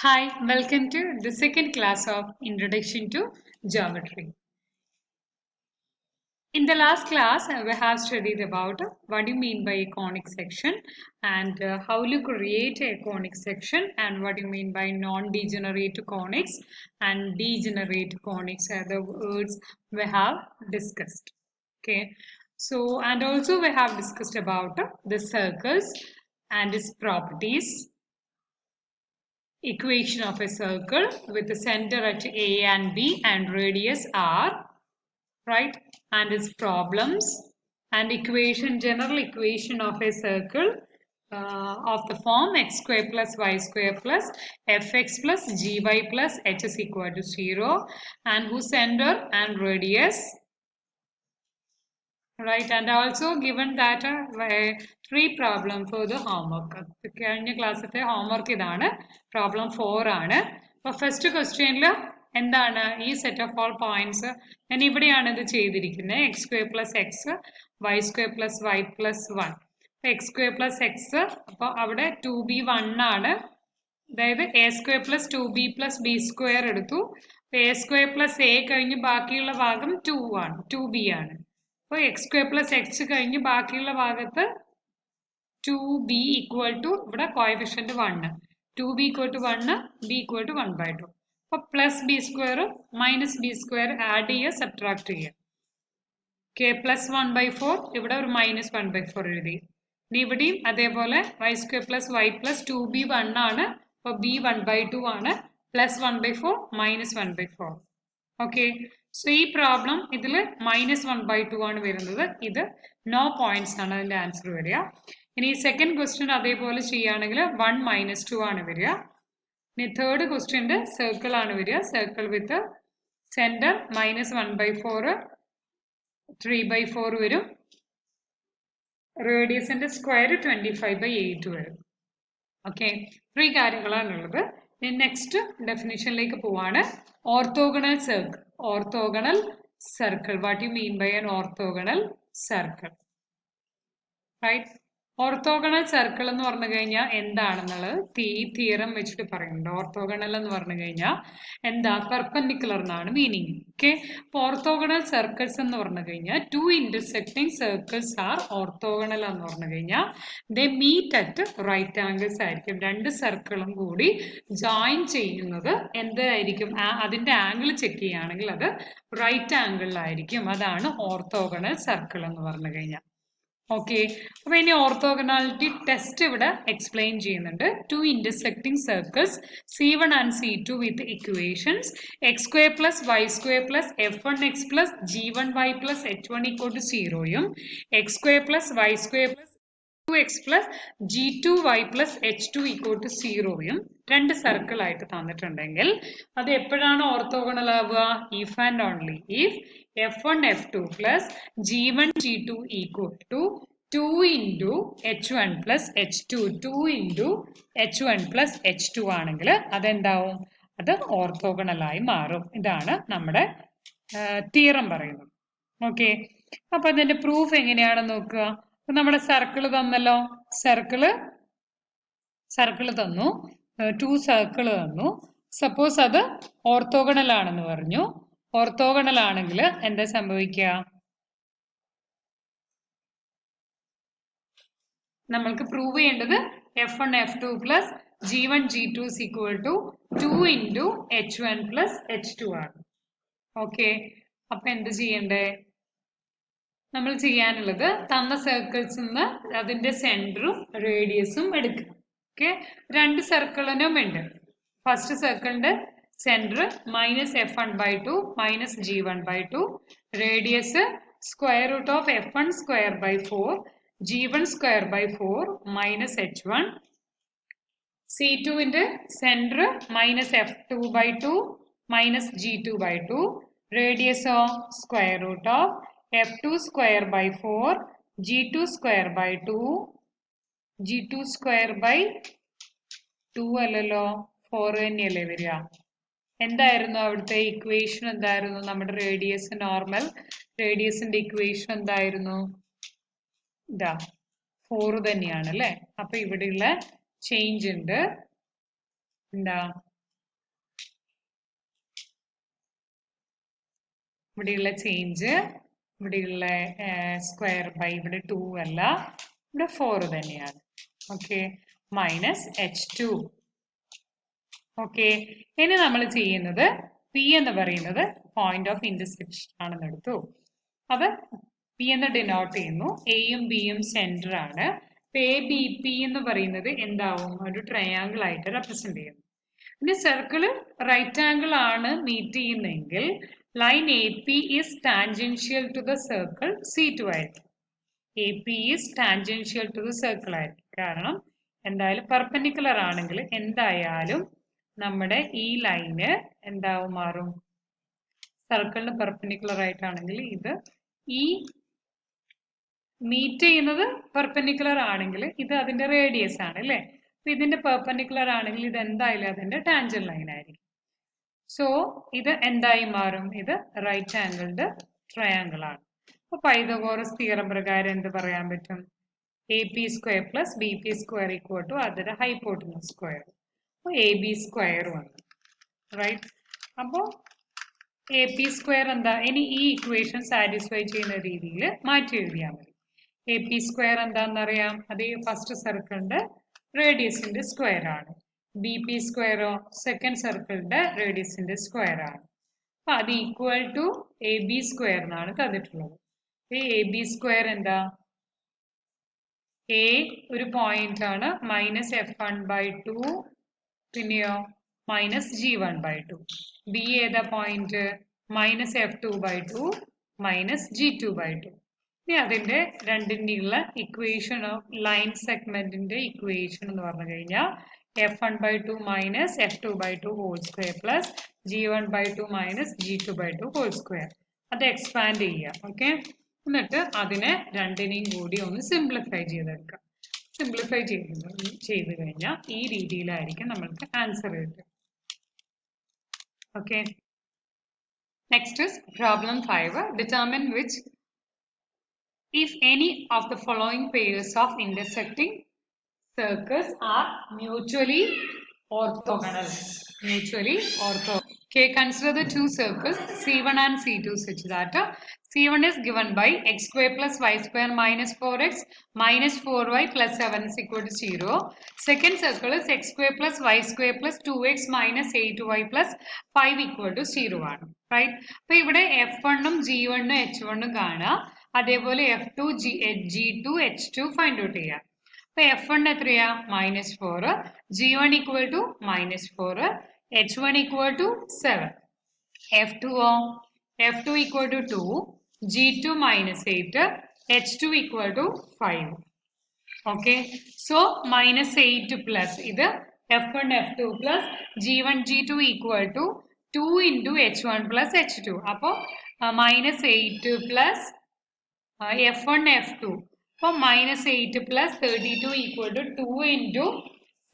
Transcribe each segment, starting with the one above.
Hi, welcome to the second class of Introduction to Geometry. In the last class, we have studied about what do you mean by a conic section and how you create a conic section and what do you mean by non-degenerate conics and degenerate conics are the words we have discussed. Okay, so and also we have discussed about the circles and its properties, equation of a circle with the center at A and B and radius R, right? And its problems and general equation of a circle of the form x square plus y square plus fx plus gy plus h is equal to 0 and whose center and radius, right? And also given that three problem for the homework. കഴിഞ്ഞ ക്ലാസ്സിലെ homework ഇതാണ് problem 4 ആണ്. അപ്പോൾ first ക്വസ്റ്റ്യനിൽ എന്താണ് ഈ set of all points ഞാൻ ഇവിടെയാണ് ഇത് ചെയ്തിരിക്കുന്നത് x square plus x y square plus y plus one x square plus x അപ്പോൾ അവിടെ 2b1 ആണ്, അതായത് എ സ്ക്വയർ പ്ലസ് 2b പ്ലസ് ബി സ്ക്വയർ എടുത്തു. എ സ്ക്വയർ പ്ലസ് എ കഴിഞ്ഞ് ബാക്കിയുള്ള ഭാഗം 2 ആണ്, 2b ആണ്. അപ്പോൾ എക്സ് സ്ക്വയർ പ്ലസ് എക്സ് കഴിഞ്ഞ് ബാക്കിയുള്ള ഭാഗത്ത് 2b ഈക്വൽ ടു ഇവിടെ coefficient 1, 2b equal to 1, b equal to 1/2. അപ്പോൾ plus b square minus b square add ചെയ്യുക, സബ്ട്രാക്ട് ചെയ്യുക. കെ പ്ലസ് 1/4 ഇവിടെ ഒരു മൈനസ് 1/4 എഴുതി. ഇനി ഇവിടെയും അതേപോലെ y square plus y plus 2b 1 ആണ്, അപ്പോൾ b 1/2 ആണ്, പ്ലസ് 1/4 മൈനസ് 1/4. ഓക്കെ, സോ ഈ പ്രോബ്ലം ഇതിൽ മൈനസ് 1/2 ആണ് വരുന്നത്. ഇത് നോ പോയിന്റ്സ് ആണ് അതിന്റെ ആൻസർ വരിക. ഇനി സെക്കൻഡ് ക്വസ്റ്റ്യൻ അതേപോലെ ചെയ്യുകയാണെങ്കിൽ 1 - 2 ആണ് വരിക. ഇനി തേർഡ് ക്വസ്റ്റ്യൻ്റെ സർക്കിൾ ആണ് വരിക. സർക്കിൾ വിത്ത് സെന്റർ മൈനസ് 1/4 3/4 വരും. റേഡിയസിന്റെ സ്ക്വയർ 25/8 വരും. ഓക്കെ, ത്രീ കാര്യങ്ങളാണുള്ളത്. നെക്സ്റ്റ് ഡെഫിനിഷനിലേക്ക് പോവാണ്. Orthogonal circle. Orthogonal circle, what you mean by an orthogonal circle, right? Orthogonal circle എന്ന് പറഞ്ഞു കഴിഞ്ഞാൽ എന്താണെന്നുള്ളത് ഈ തിയറം വെച്ചിട്ട് പറയുന്നുണ്ട്. ഓർത്തോഗണൽ എന്ന് പറഞ്ഞു കഴിഞ്ഞാൽ എന്താ, പെർപെൻഡിക്കുലർ എന്നാണ് മീനിങ്. ഓക്കെ, അപ്പോൾ ഓർത്തോഗണൽ സർക്കിൾസ് എന്ന് പറഞ്ഞു കഴിഞ്ഞാൽ two intersecting circles are orthogonal എന്ന് പറഞ്ഞു കഴിഞ്ഞാൽ they meet at right angles ആയിരിക്കും. രണ്ട് സർക്കിളും കൂടി ജോയിൻ ചെയ്യുന്നത് എന്തായിരിക്കും, അതിന്റെ ആംഗിൾ ചെക്ക് ചെയ്യുകയാണെങ്കിൽ അത് റൈറ്റ് ആംഗിളിലായിരിക്കും. അതാണ് ഓർത്തോഗണൽ സർക്കിൾ എന്ന് പറഞ്ഞു കഴിഞ്ഞാൽ. ഓക്കെ, അപ്പൊ ഇനി ഓർത്തോഗണാലിറ്റി ടെസ്റ്റ് ഇവിടെ എക്സ്പ്ലെയിൻ ചെയ്യുന്നുണ്ട്. Two intersecting circles C1 and C2 with equations x square plus y square plus f1x plus g1y plus h1 equal to 0യും x square plus y square plus 2x plus g2y plus h2 equal to 0യും രണ്ട് circle ആയിട്ട് തന്നിട്ടുണ്ടെങ്കിൽ അത് എപ്പോഴാണ് orthogonal ആവുക? If and only if f1 f2 plus g1 g2 equal to 2 into h1 plus h2 2 into h1 plus h2 ആണെങ്കിൽ അതെന്താവും? അത് ഓർത്തോഗണലായി മാറും. ഇതാണ് നമ്മുടെ തിയറം പറയുന്നത്. ഓക്കെ, അപ്പൊ അതിന്റെ പ്രൂഫ് എങ്ങനെയാണെന്ന് നോക്കുക. നമ്മുടെ സർക്കിള് തന്നല്ലോ, സർക്കിള് തന്നു, 2 സർക്കിള് തന്നു. സപ്പോസ് അത് ഓർത്തോഗണൽ ആണെന്ന് പറഞ്ഞു. ഓർത്തോഗണൽ ആണെങ്കിൽ എന്താ സംഭവിക്കുക? നമ്മൾക്ക് പ്രൂവ് ചെയ്യേണ്ടത് f1 f2 plus g1 g2 is equal to 2 into h1 plus h2 ആണ്. ഓക്കെ, അപ്പൊ എന്ത് ചെയ്യണ്ടേ? നമ്മൾ ചെയ്യാനുള്ളത് തന്ന സർക്കിൾസ് നിന്ന് അതിന്റെ സെന്ററും റേഡിയസും എടുക്കുക. ഓക്കെ, രണ്ട് സർക്കിളിനും ഉണ്ട്. ഫസ്റ്റ് സർക്കിളിന്റെ centre minus f1/2 minus g1/2, radius square root of f1 square by 4 g1 square by 4 minus h1. C2ന്റെ centre minus f2/2 minus g2/2, radius square root of f2 square by 4 g2 square by 2 g2 square by 2 അല്ലല്ലോ, 4 തന്നെയല്ലേ വരിക. എന്തായിരുന്നു അവിടുത്തെ equation? എന്തായിരുന്നു നമ്മുടെ radius normal റേഡിയസിന്റെ equation? എന്തായിരുന്നു? ഇതാ 4 തന്നെയാണ് അല്ലേ. അപ്പൊ ഇവിടെയുള്ള ചേഞ്ച് ഉണ്ട്. എന്താ ഇവിടെയുള്ള ചേഞ്ച് ഇവിടെയുള്ള സ്ക്വയർ ബൈ ഇവിടെ 2 അല്ല ഇവിടെ 4 തന്നെയാണ്. Okay, minus H2. ഓക്കെ, ഇനി നമ്മൾ ചെയ്യുന്നത് പി എന്ന് പറയുന്നത് പോയിന്റ് ഓഫ് ഇന്റർസെക്ഷൻ ആണെന്ന് എടുത്തു. അത് പി എന്ന് ഡിനോട്ട് ചെയ്യുന്നു. എയും ബിയും സെന്റർ ആണ്. എ ബി പി എന്ന് പറയുന്നത് എന്താവും? ഒരു ട്രയാങ്കിൾ ആയിട്ട് റെപ്രസെന്റ് ചെയ്യുന്നു. ഇനി സർക്കിള് റൈറ്റ് ആംഗിൾ ആണ് മീറ്റ് ചെയ്യുന്നതെങ്കിൽ line A P is tangential to the circle C2 ആയിരിക്കും. A P is tangential to the circle ആയിരിക്കും. കാരണം എന്തായാലും പെർപെൻഡിക്കുലർ ആണെങ്കിൽ എന്തായാലും നമ്മുടെ ഈ ലൈന് എന്താവും? മാറും. സർക്കിളിന് പെർപെൻഡിക്കുലർ ആയിട്ടാണെങ്കിൽ ഇത് ഈ മീറ്റ് ചെയ്യുന്നത് പെർപെൻഡിക്കുലർ ആണെങ്കിൽ ഇത് അതിന്റെ റേഡിയസ് ആണ് അല്ലേ? അപ്പൊ ഇതിന്റെ പെർപെൻഡിക്കുലർ ആണെങ്കിൽ ഇത് എന്തായാലും അതിന്റെ ടാൻജന്റ് ലൈൻ ആയിരിക്കും. സോ ഇത് എന്തായി മാറും? ഇത് റൈറ്റ് ആംഗിൾഡ് ട്രയാങ്കിൾ ആണ്. അപ്പൊ പൈതഗോറസ് തിയറം പ്രകാരം എന്ത് പറയാൻ പറ്റും? A P square plus B P square equal to അതിന്റെ ഹൈപ്പോട്ടനസ് സ്ക്വയർ. അപ്പോൾ എ ബി സ്ക്വയർ വന്നു. റൈറ്റ്. അപ്പോൾ എ പി സ്ക്വയർ എന്താ? ഇനി ഈ ഇക്വേഷൻ സാറ്റിസ്ഫൈ ചെയ്യുന്ന രീതിയിൽ മാറ്റി എഴുതിയാൽ മതി. എ പി സ്ക്വയർ എന്താണെന്നറിയാം? അത് ഈ ഫസ്റ്റ് സർക്കിളിന്റെ റേഡിയസിന്റെ സ്ക്വയർ ആണ്. ബി പി സ്ക്വയറോ സെക്കൻഡ് സർക്കിളിന്റെ റേഡിയസിന്റെ സ്ക്വയർ ആണ്. അപ്പൊ അത് equal to A B square എന്നാണ് തന്നിട്ടുള്ളത്. എ ബി സ്ക്വയർ എന്താ? എ ഒരു പോയിന്റ് ആണ്, -f1/2. പിന്നെയോ -g1/2. ബി ഏതാ പോയിന്റ്? -f2/2 -g2/2. ഇനി അതിന്റെ രണ്ടിനുള്ള ഇക്വേഷൻ ഓഫ് ലൈൻ സെഗ്മെന്റിന്റെ ഇക്വേഷൻ എന്ന് പറഞ്ഞു കഴിഞ്ഞാൽ f1/2 -f2/2 whole square plus g1/2 -g2/2 whole square. അത് എക്സ്പാൻഡ് ചെയ്യുക. ഓക്കെ, എന്നിട്ട് അതിനെ രണ്ടിനെയും കൂടി ഒന്ന് സിംപ്ലിഫൈ ചെയ്തെടുക്കാം. സിംപ്ലിഫൈ ചെയ്ത് കഴിഞ്ഞാൽ ഈ രീതിയിലായിരിക്കും നമ്മൾക്ക് ആൻസർ കിട്ടുക. Okay, next is problem 5. Determine which if any of the following pairs of intersecting circles are mutually orthogonal. Mutually orthogonal. Okay, consider the two circles C1 and C2 such that C1 is given by x square plus y square minus 4x minus 4y plus 7 is equal to 0. Second circle is x square plus y square plus 2x minus 8y plus 5 equal to 0 ആണ്. Right? അപ്പോൾ ഇവിടെ F1 G1 H1 കാണാം. അതേപോലെ F2 G2 H2 find out ചെയ്യാം. അപ്പൊ F1 എത്രയാ? -4. G1 equal to -4. H1 equal to 7. F2 F2 equal to 2. G2 -8. H2 equal to 5. Okay, so -8 plus ഇത് F1 F2 plus G1 G2 equal to 2 into H1 plus H2. അപ്പോൾ -8 plus F1 F2. അപ്പോൾ -8 plus 32 equal to 2 into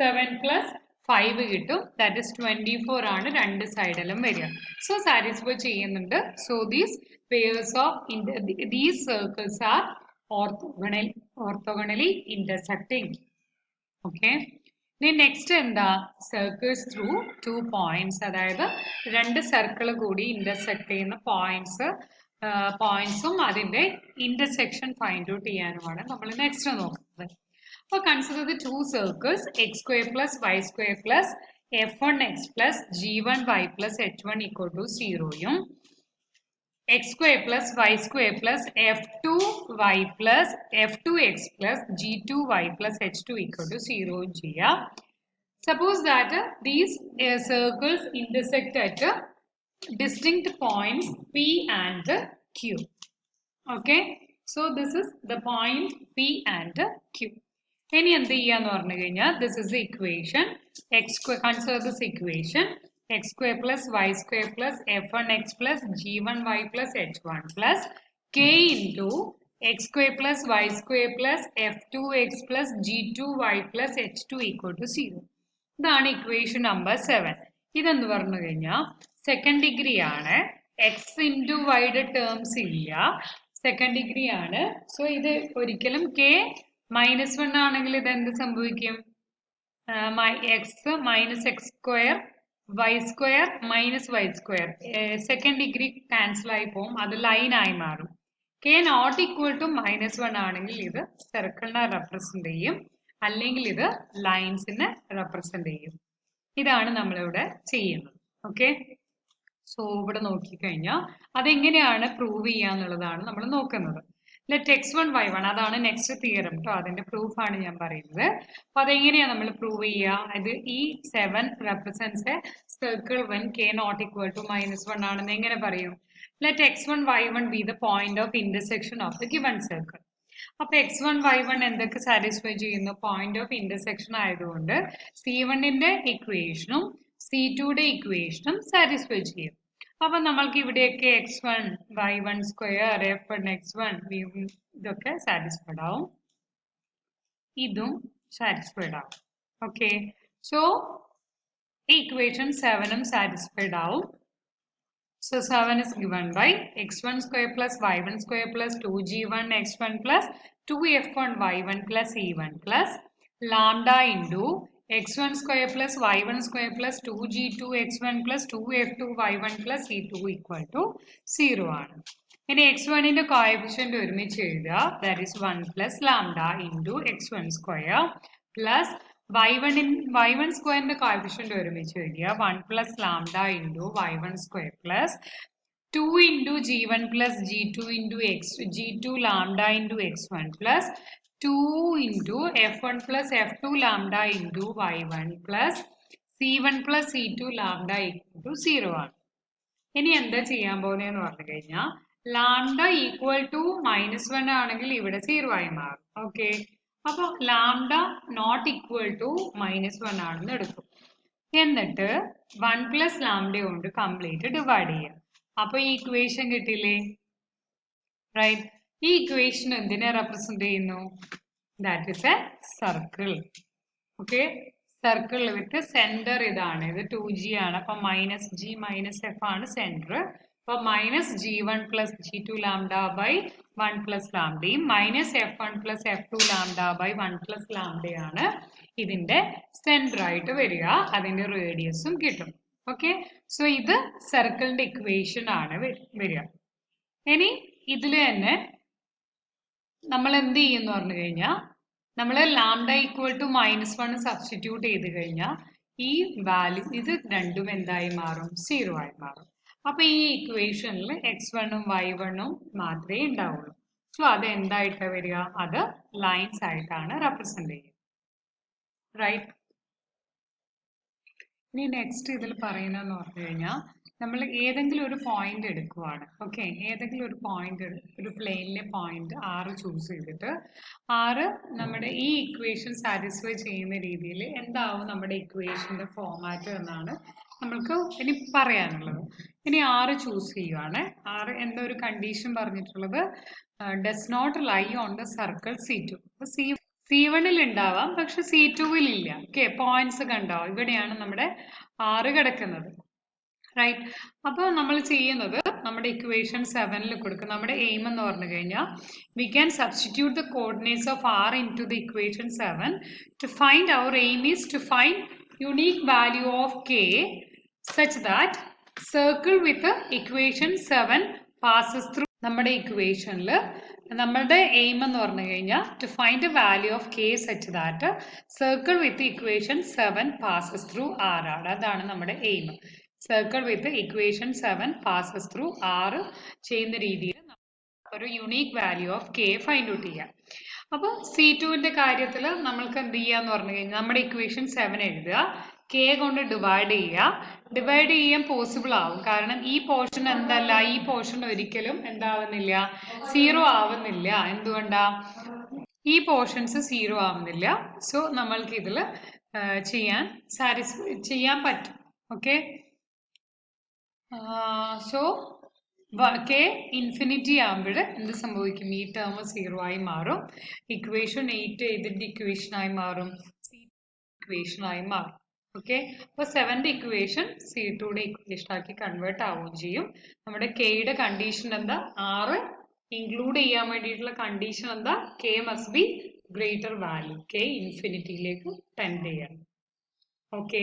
7 plus 5 കിട്ടും. That is 24 ആണ് രണ്ട് സൈഡിലും വരിക. So satisfy ചെയ്യുന്നുണ്ട്. So these pairs of these circles are orthogonally intersecting. Okay, ഇനി next എന്താ? സർക്കിൾസ് ത്രൂ 2 പോയിന്റ്സ്, അതായത് രണ്ട് സർക്കിൾ കൂടി ഇന്റർസെക്ട് ചെയ്യുന്ന പോയിന്റ്സും അതിന്റെ ഇന്റർസെക്ഷൻ ഫൈൻഡ് ഔട്ട് ചെയ്യാനുമാണ് നമ്മൾ നെക്സ്റ്റ് നോക്കുന്നത്. അപ്പോൾ consider the 2 circles x square plus y square plus f1x plus g1y plus h1 equal to 0യും x square plus y square plus f2y plus f2x plus g2y plus h2 equal to 0 ചെയ്യാം. Suppose that these circles intersect at distinct points P and Q. Okay, so this is the point P and Q. ഇനി എന്ത് ചെയ്യാന്ന് പറഞ്ഞു കഴിഞ്ഞാൽ this is the equation. Consider this equation. X square plus y square plus f1x plus g1y plus h1 plus k into x square plus y square plus f2x plus g2y plus h2 equal to 0. ഇതാണ് equation number 7. ഇതെന്ന് പറഞ്ഞു കഴിഞ്ഞാൽ second degree ആണ്. X into വൈയുടെ terms ഇല്ല, second degree ആണ്. So ഇത് ഒരിക്കലും കെ -1 ആണെങ്കിൽ ഇത് എന്ത് സംഭവിക്കും? X -x² y square minus y square second degree cancel ആയി പോകും, അത് ലൈൻ ആയി മാറും. k not equal to -1 ആണെങ്കിൽ ഇത് സർക്കിളിനെ റെപ്രസെന്റ് ചെയ്യും, അല്ലെങ്കിൽ ഇത് ലൈൻസിനെ റെപ്രസെന്റ് ചെയ്യും. ഇതാണ് നമ്മളിവിടെ ചെയ്യുന്നത്. ഓക്കെ, സോ ഇവിടെ നോക്കിക്കഴിഞ്ഞാൽ അതെങ്ങനെയാണ് പ്രൂവ് ചെയ്യാന്നുള്ളതാണ് നമ്മൾ നോക്കുന്നത്. ലെറ്റ് x1 y1 അതാണ് നെക്സ്റ്റ് തിയറം കേട്ടോ, അതിന്റെ പ്രൂഫ് ആണ് ഞാൻ പറയുന്നത്. അപ്പൊ അതെങ്ങനെയാണ് നമ്മൾ പ്രൂവ് ചെയ്യുക? ഇത് ഈ 7 represents a circle when k not equal to -1 ആണെന്ന് എങ്ങനെ പറയും? Let x1 y1 be the point of intersection of the given circle. അപ്പൊ x1 y1 എന്തൊക്കെ സാറ്റിസ്ഫൈ ചെയ്യുന്നു? പോയിന്റ് ഓഫ് ഇന്റർസെക്ഷൻ ആയതുകൊണ്ട് c1ന്റെ ഇക്വേഷനും c2യുടെ ഇക്വേഷനും സാറ്റിസ്ഫൈ ചെയ്യും. അപ്പൊ നമ്മൾക്ക് ഇവിടെയൊക്കെ x1 y1 square f1 x1 ഇതൊക്കെ സാറ്റിസ്ഫൈഡ് ആവും, ഇതും സാറ്റിസ്ഫൈഡ് ആവും. ഓക്കെ, സോ ഇക്വേഷൻ 7ഉം സാറ്റിസ്ഫൈഡ് ആവും. So 7 is given by x1 square plus y1 square plus 2g1 x1 plus 2f1 y1 plus e1 plus lambda into x1 square plus y1 square plus 2g2 x1 plus 2f2 y1 plus e2 equal to 0 ആണ്. ഇനി x1ന്റെ coefficient ഒരുമിച്ച് എഴുതുക, that is 1 plus lambda into x1 square plus y1 സ്ക്വയറിന്റെ coefficient ഒരുമിച്ച് എഴുതിയ 1 plus lambda into y1 square plus 2 into g1 plus g2 into g2 lambda into x1 plus 2 into f1 plus f2 lambda into y1 plus c1 plus c2 lambda equal to 0 ആണ്. ഇനി എന്താ ചെയ്യാൻ പോകുന്നതെന്ന് പറഞ്ഞു കഴിഞ്ഞാൽ lambda equal to -1 ആണെങ്കിൽ ഇവിടെ 0 ആയി മാറും. ഓക്കെ, അപ്പൊ ലാംഡ നോട്ട് ഈക്വൽ ടു -1 ആണെന്ന് എടുക്കും. എന്നിട്ട് 1 പ്ലസ് ലാംഡ കൊണ്ട് കംപ്ലീറ്റ് ഡിവൈഡ് ചെയ്യാം. അപ്പൊ ഈ ഇക്വേഷൻ കിട്ടില്ലേ? റൈറ്റ്, ഈ ഇക്വേഷൻ എന്തിനെ റെപ്രസെന്റ് ചെയ്യുന്നു? That is A circle. Okay, circle with centre ഇതാണ്, ഇത് 2g ആണ്. അപ്പൊ -g -f ആണ് സെന്റർ. അപ്പൊ -g1 plus g2 lambda by 1 plus lambda -f1 plus f2 lambda by 1 plus lambda ആണ് ഇതിന്റെ സെന്റർ ആയിട്ട് വരിക. അതിന്റെ റേഡിയസും കിട്ടും. ഓക്കെ, സോ ഇത് സർക്കിളിന്റെ ഇക്വേഷൻ ആണ് വരിക. ഇനി ഇതിൽ തന്നെ നമ്മൾ എന്ത് ചെയ്യുന്നു പറഞ്ഞു കഴിഞ്ഞാൽ നമ്മൾ ലാംഡ ഈക്വൽ ടു -1 സബ്സ്റ്റിറ്റ്യൂട്ട് ചെയ്ത് കഴിഞ്ഞാൽ ഈ വാല്യൂ ഇത് രണ്ടും എന്തായി മാറും? 0 ആയി മാറും. അപ്പൊ ഈ ഇക്വേഷനിൽ x1ഉം y1ഉം മാത്രമേ ഉണ്ടാവുള്ളൂ. സോ അത് എന്തായിട്ടാണ് വരിക? അത് ലൈൻസ് ആയിട്ടാണ് റെപ്രസെന്റ് ചെയ്യുക. റൈറ്റ്, ഇനി നെക്സ്റ്റ് ഇതിൽ പറയുന്നതെന്ന് പറഞ്ഞു കഴിഞ്ഞാൽ നമ്മൾ ഏതെങ്കിലും ഒരു പോയിന്റ് എടുക്കുവാണ്. ഓക്കെ, ഏതെങ്കിലും ഒരു പോയിന്റ്, ഒരു പ്ലെയിനിലെ പോയിന്റ് 6 ചൂസ് ചെയ്തിട്ട് 6 നമ്മുടെ ഈ ഇക്വേഷൻ സാറ്റിസ്ഫൈ ചെയ്യുന്ന രീതിയിൽ എന്താവും നമ്മുടെ ഇക്വേഷന്റെ ഫോമാറ്റ് എന്നാണ് നമ്മൾക്ക് ഇനി പറയാനുള്ളത്. ഇനി 6 ചൂസ് ചെയ്യുവാണ്. 6 എന്താ ഒരു കണ്ടീഷൻ പറഞ്ഞിട്ടുള്ളത്? Does not lie on the circle C2. C1ൽ ഉണ്ടാവാം, പക്ഷെ C2ൽ ഇല്ല. ഓക്കെ, പോയിന്റ്സ് കണ്ടോ? ഇവിടെയാണ് നമ്മുടെ 6 കിടക്കുന്നത്. റൈറ്റ്, അപ്പോൾ നമ്മൾ ചെയ്യുന്നത് നമ്മുടെ ഇക്വേഷൻ 7ൽ കൊടുക്കും. നമ്മുടെ എയിം എന്ന് പറഞ്ഞു കഴിഞ്ഞാൽ we can substitute the coordinates of r into the equation 7 to find our aim is to find unique value of k such that circle with equation 7 passes through. നമ്മുടെ ഇക്വേഷനിൽ നമ്മളുടെ എയിം എന്ന് പറഞ്ഞു കഴിഞ്ഞാൽ to find a value of k such that circle with equation 7 passes through r ആണ്. അതാണ് നമ്മുടെ aim. Circle with equation 7 passes through r ചെയ്യുന്ന രീതിയിൽ ഒരു unique value of k find out ചെയ്യാം. അപ്പോൾ C2ന്റെ കാര്യത്തിൽ നമ്മൾക്ക് എന്ത് ചെയ്യാന്ന് പറഞ്ഞു കഴിഞ്ഞാൽ നമ്മുടെ ഇക്വേഷൻ 7 എഴുതുക, k കൊണ്ട് ഡിവൈഡ് ചെയ്യുക. ഡിവൈഡ് ചെയ്യാൻ പോസിബിൾ ആവും, കാരണം ഈ പോർഷൻ എന്തല്ല, ഈ പോർഷൻ ഒരിക്കലും എന്താവുന്നില്ല, 0 ആവുന്നില്ല. എന്തുകൊണ്ടാ? ഈ പോർഷൻസ് 0 ആവുന്നില്ല. സോ നമ്മൾക്ക് ഇതിൽ ചെയ്യാൻ പറ്റും. ഓക്കെ, സോ k ഇൻഫിനിറ്റി ആകുമ്പോൾ എന്ത് സംഭവിക്കും? ഈ ടേം 0 ആയി മാറും. ഇക്വേഷൻ 8 ഇതിന്റെ ഇക്വേഷൻ ആയി മാറും, ഇക്വേഷൻ ആയി മാറും. ഓക്കെ, അപ്പോൾ 7ന്റെ ഇക്വേഷൻ C2യുടെ ഇക്വേഷൻ ആക്കി കൺവേർട്ട് ആവുകയും ചെയ്യും. നമ്മുടെ kയുടെ കണ്ടീഷൻ എന്താ? 6 ഇൻക്ലൂഡ് ചെയ്യാൻ വേണ്ടിയിട്ടുള്ള കണ്ടീഷൻ എന്താ? k must be greater value, k ഇൻഫിനിറ്റിയിലേക്ക് ടെൻഡ് ചെയ്യണം. ഓക്കെ,